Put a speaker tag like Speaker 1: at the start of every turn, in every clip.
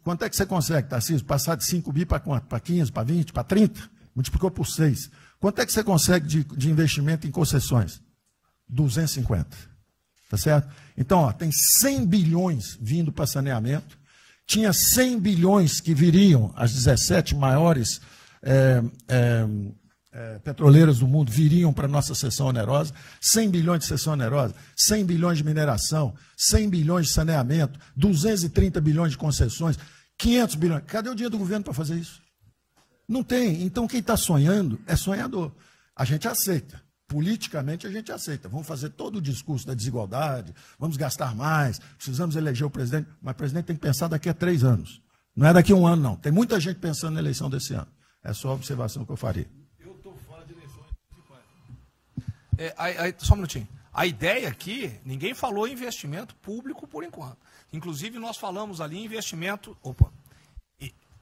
Speaker 1: Quanto é que você consegue, Tarcísio? Passar de 5 bi para quanto? Para 15, para 20, para 30? Multiplicou por 6. Quanto é que você consegue de investimento em concessões? 250. Tá certo? Então, ó, tem 100 bilhões vindo para saneamento. Tinha 100 bilhões que viriam, as 17 maiores petroleiras do mundo viriam para a nossa cessão onerosa, 100 bilhões de cessão onerosa, 100 bilhões de mineração, 100 bilhões de saneamento, 230 bilhões de concessões, 500 bilhões. Cadê o dinheiro do governo para fazer isso? Não tem. Então, quem está sonhando é sonhador. A gente aceita. Politicamente, a gente aceita. Vamos fazer todo o discurso da desigualdade, vamos gastar mais, precisamos eleger o presidente, mas o presidente tem que pensar daqui a 3 anos. Não é daqui a 1 ano, não. Tem muita gente pensando na eleição desse ano. É só a observação que eu faria.
Speaker 2: Eu estou fora de eleições municipais. Só um minutinho. A ideia aqui, ninguém falou em investimento público por enquanto. Inclusive, nós falamos ali em investimento...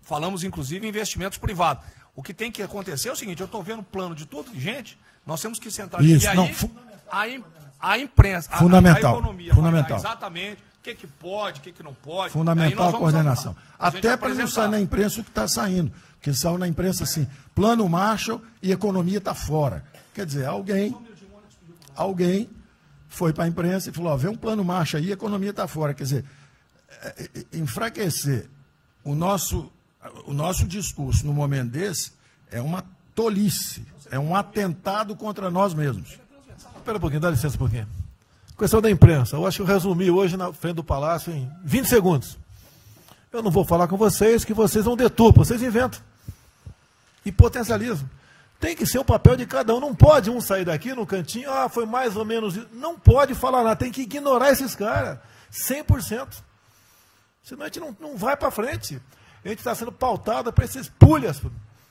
Speaker 2: Falamos, inclusive, em investimentos privados. O que tem que acontecer é o seguinte, eu estou vendo o plano de toda gente, nós temos que sentar aqui.
Speaker 1: Isso,
Speaker 2: e aí, a imprensa,
Speaker 1: fundamental,
Speaker 2: a economia,
Speaker 1: fundamental.
Speaker 2: Exatamente o que pode, o que não pode.
Speaker 1: Fundamental a coordenação. Até para não
Speaker 2: apresentar.
Speaker 1: sair na imprensa o que está saindo. Porque saiu na imprensa assim, plano Marshall e economia está fora. Quer dizer, alguém foi para a imprensa e falou, ó, vê um plano Marshall aí e a economia está fora. Quer dizer, enfraquecer o nosso discurso no momento desse é uma tolice, é um atentado contra nós mesmos.
Speaker 3: Espera um pouquinho, dá licença um pouquinho. Questão da imprensa. Eu acho que eu resumi hoje na frente do Palácio em 20 segundos. Eu não vou falar com vocês, que vocês não deturpam, vocês inventam. E potencializam. Tem que ser o papel de cada um. Não pode um sair daqui no cantinho, foi mais ou menos isso. Não pode falar nada, tem que ignorar esses caras. 100%. Senão a gente não vai para frente. A gente está sendo pautado para esses pulhas,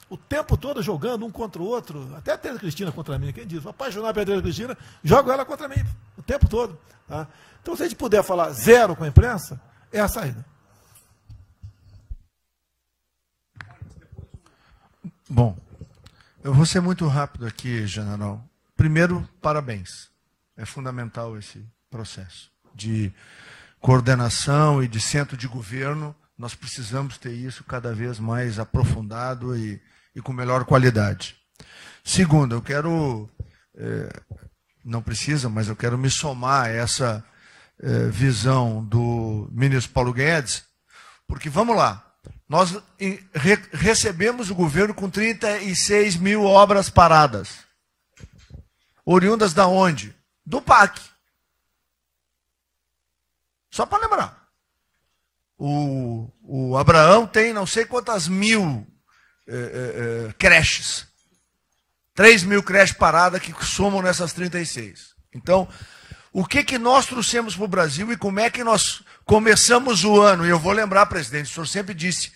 Speaker 3: o tempo todo jogando um contra o outro. Até a Tereza Cristina contra mim, quem diz? Vou apaixonar pela Tereza Cristina, jogo ela contra mim, o tempo todo. Tá? Então, se a gente puder falar zero com a imprensa, é a saída.
Speaker 4: Bom, eu vou ser muito rápido aqui, general. Primeiro, parabéns. É fundamental esse processo de coordenação e de centro de governo. Nós precisamos ter isso cada vez mais aprofundado e com melhor qualidade. Segundo, eu quero, não precisa, mas eu quero me somar a essa visão do ministro Paulo Guedes, porque, vamos lá, nós recebemos o governo com 36 mil obras paradas. Oriundas da onde? Do PAC. Só para lembrar. O Abraão tem não sei quantas mil creches. 3 mil creches paradas que somam nessas 36. Então, o que nós trouxemos para o Brasil e como é que nós começamos o ano? E eu vou lembrar, presidente, o senhor sempre disse,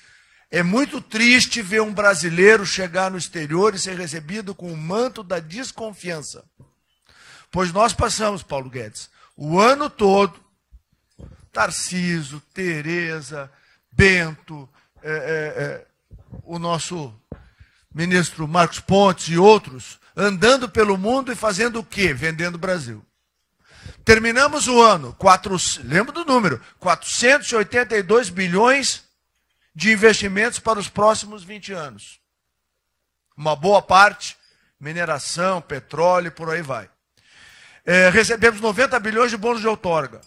Speaker 4: é muito triste ver um brasileiro chegar no exterior e ser recebido com o manto da desconfiança. Pois nós passamos, Paulo Guedes, o ano todo, Tarcísio, Tereza, Bento, o nosso ministro Marcos Pontes e outros, andando pelo mundo e fazendo o quê? Vendendo o Brasil. Terminamos o ano, lembra do número, 482 bilhões de investimentos para os próximos 20 anos. Uma boa parte, mineração, petróleo, por aí vai. Recebemos 90 bilhões de bônus de outorga.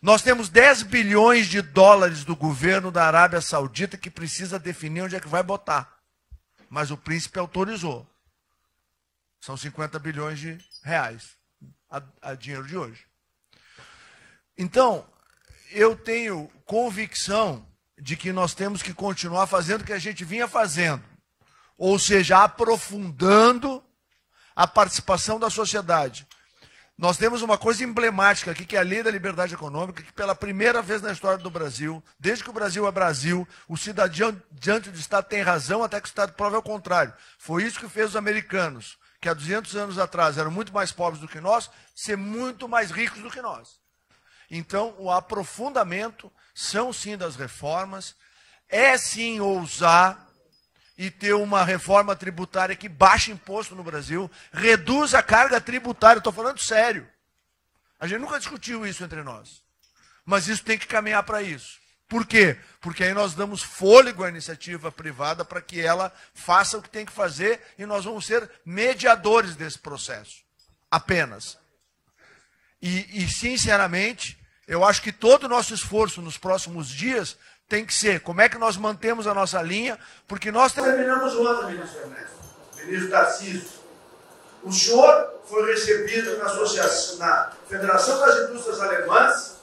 Speaker 4: Nós temos 10 bilhões de dólares do governo da Arábia Saudita que precisa definir onde é que vai botar. Mas o príncipe autorizou. São 50 bilhões de reais a dinheiro de hoje. Então, eu tenho convicção de que nós temos que continuar fazendo o que a gente vinha fazendo. Ou seja, aprofundando a participação da sociedade. Nós temos uma coisa emblemática aqui, que é a Lei da Liberdade Econômica, que pela primeira vez na história do Brasil, desde que o Brasil é Brasil, o cidadão diante do Estado tem razão até que o Estado prove ao contrário. Foi isso que fez os americanos, que há 200 anos atrás eram muito mais pobres do que nós, ser muito mais ricos do que nós. Então, o aprofundamento são sim das reformas, é sim ousar e ter uma reforma tributária que baixe imposto no Brasil, reduz a carga tributária, estou falando sério. A gente nunca discutiu isso entre nós. Mas isso tem que caminhar para isso. Por quê? Porque aí nós damos fôlego à iniciativa privada para que ela faça o que tem que fazer e nós vamos ser mediadores desse processo. Apenas. E sinceramente, eu acho que todo o nosso esforço nos próximos dias tem que ser como é que nós mantemos a nossa linha, porque nós terminamos o ano, ministro Ernesto, ministro Tarcísio. O senhor foi recebido na Federação das Indústrias Alemãs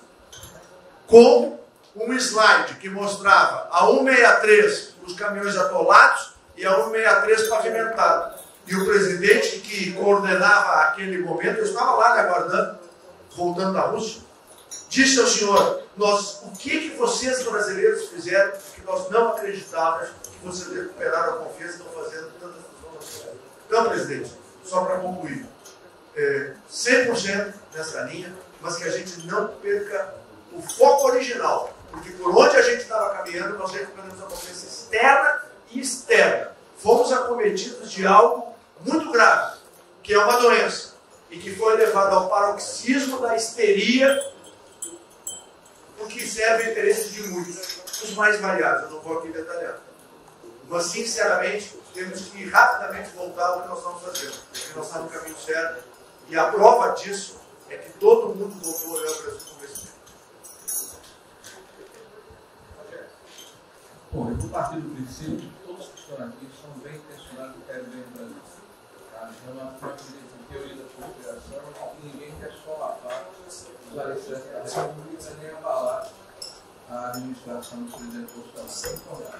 Speaker 4: com um slide que mostrava a 163 os caminhões atolados e a 163 pavimentado. E o presidente que coordenava aquele momento, eu estava lá me aguardando, voltando da Rússia, disse ao senhor, o que vocês brasileiros fizeram que nós não acreditávamos que vocês recuperaram a confiança e estão fazendo tantas funções. Então, presidente, só para concluir, 100% nessa linha, mas que a gente não perca o foco original, porque por onde a gente estava caminhando, nós recuperamos a confiança externa e externa. Fomos acometidos de algo muito grave, que é uma doença, e que foi levado ao paroxismo da histeria, porque serve o interesse de muitos, os mais variados, eu não vou aqui detalhar. Mas, sinceramente, temos que rapidamente voltar ao que nós estamos fazendo, porque nós estamos no caminho certo, e a prova disso é que todo mundo voltou a olhar para esse conhecimento.
Speaker 5: Bom, eu vou partir do princípio que todos que estão aqui são bem intencionados e querem bem o Brasil. Tá? Então, nós acreditamos em teoria da conspiração e ninguém quer solapar os alicerces da República nem abalar a administração do presidente Bolsonaro.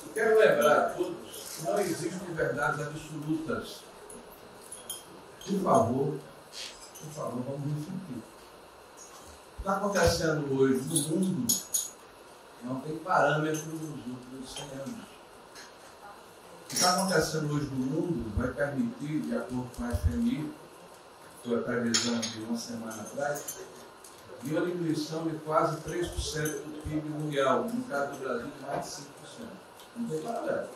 Speaker 5: Eu quero lembrar a todos que não existem verdades absolutas. Por favor, vamos refletir. O que está acontecendo hoje no mundo não tem parâmetro nos últimos 100 anos. O que está acontecendo hoje no mundo vai permitir, de acordo com a FMI, foi a previsão de uma semana atrás, de uma diminuição de quase 3% do PIB mundial, no caso do Brasil, mais de 5%. Não tem parâmetro.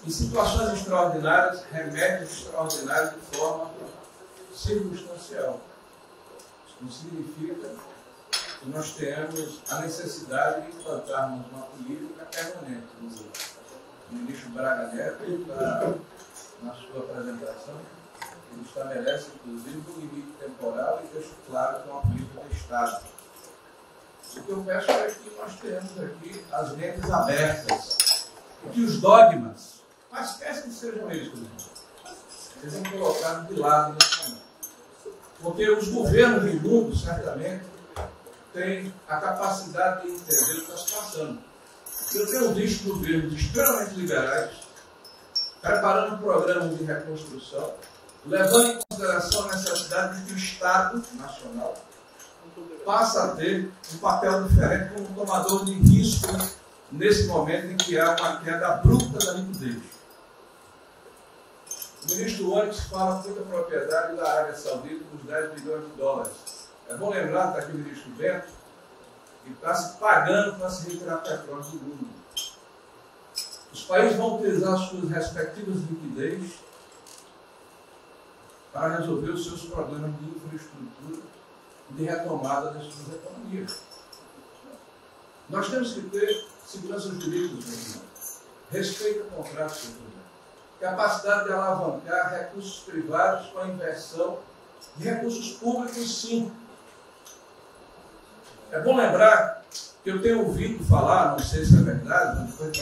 Speaker 5: Em situações extraordinárias, remédios extraordinários de forma circunstancial. Isso não significa que nós tenhamos a necessidade de implantarmos uma política permanente. O ministro Braga Neto está, na sua apresentação, ele estabelece, inclusive, um limite temporal e deixa claro que é uma política de Estado. O que eu peço é que nós tenhamos aqui as mentes abertas e que os dogmas, mas quer que sejam eles, sejam colocados de lado nesse momento. Porque os governos do mundo, certamente, têm a capacidade de entender o que está se passando. Eu tenho visto governos extremamente liberais preparando programas de reconstrução, levando em consideração a necessidade de que o Estado Nacional passa a ter um papel diferente como tomador de risco nesse momento em que há uma queda abrupta da liquidez. O ministro Onyx fala com muita propriedade da Arábia Saudita dos 10 bilhões de dólares. É bom lembrar que está aqui o ministro Bento, que está se pagando para se retirar petróleo do mundo. Os países vão utilizar suas respectivas liquidez para resolver os seus problemas de infraestrutura e de retomada das suas economias. Nós temos que ter segurança jurídica, respeito ao contrato, capacidade de alavancar recursos privados com a inversão de recursos públicos, sim. É bom lembrar que eu tenho ouvido falar, não sei se é verdade, depois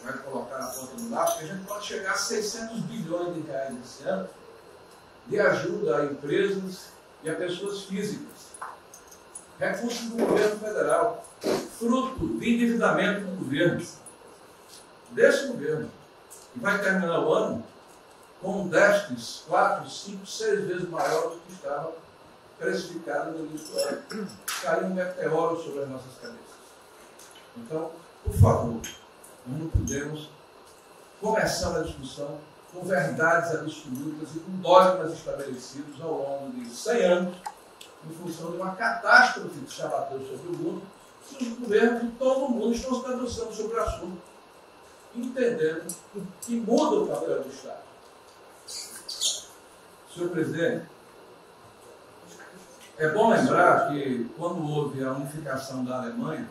Speaker 5: vai colocar na ponta do lápis, que a gente pode chegar a 600 bilhões de reais esse ano de ajuda a empresas e a pessoas físicas. Recursos do governo federal, fruto de endividamento do governo, desse governo, que vai terminar o ano com um déficit 4, 5, 6 vezes maior do que estava precificado no início do ano. Caiu um meteoro sobre as nossas cabeças. Então, por favor, nós não podemos começar a discussão com verdades absolutas e com dogmas estabelecidos ao longo de 100 anos, em função de uma catástrofe que se abateu sobre o mundo, e os governos de todo o mundo estão se debruçando sobre o assunto, entendendo que muda o papel do Estado. Senhor presidente, É bom lembrar que, quando houve a unificação da Alemanha,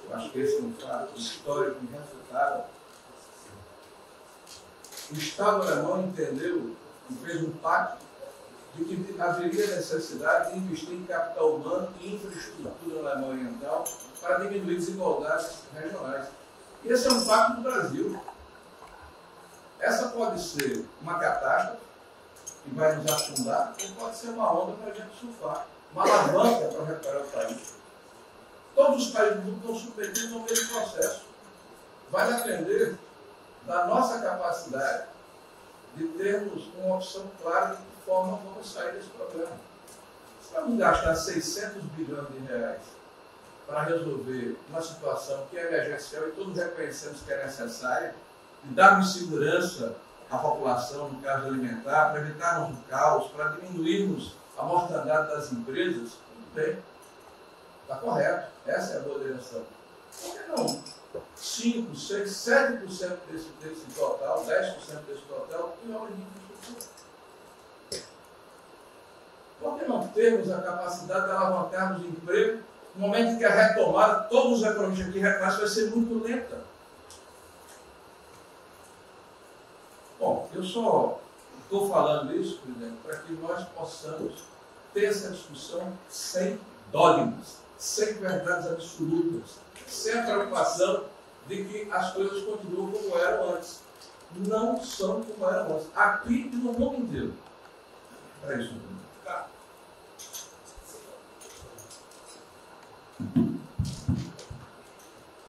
Speaker 5: eu acho que esse é um fato histórico irrefutável, o Estado alemão entendeu e fez um pacto de que haveria necessidade de investir em capital humano e infraestrutura na Alemanha Oriental para diminuir desigualdades regionais. E esse é um pacto do Brasil. Essa pode ser uma catástrofe que vai nos afundar, ou pode ser uma onda para a gente surfar, uma alavanca para recuperar o país. Todos os países do mundo estão submetidos ao mesmo processo. Vai depender da nossa capacidade de termos uma opção clara de que forma vamos sair desse problema. Se vamos gastar 600 bilhões de reais para resolver uma situação que é emergencial e todos reconhecemos que é necessária, e darmos segurança à população, no caso alimentar, para evitarmos o caos, para diminuirmos a mortandade das empresas, tudo bem. Está correto. Essa é a boa direção. Por que não 5, 6, 7% desse total, 10% desse total, em obra de infraestrutura? Por que não termos a capacidade de alavancarmos o emprego no momento em que a retomada, todos os economistas aqui reconhecem, vai ser muito lenta? Bom, eu só estou falando isso, presidente, para que nós possamos ter essa discussão sem dogmas, sem verdades absolutas, sem a preocupação de que as coisas continuam como eram antes. Não são como eram antes. Aqui e no mundo inteiro. É isso.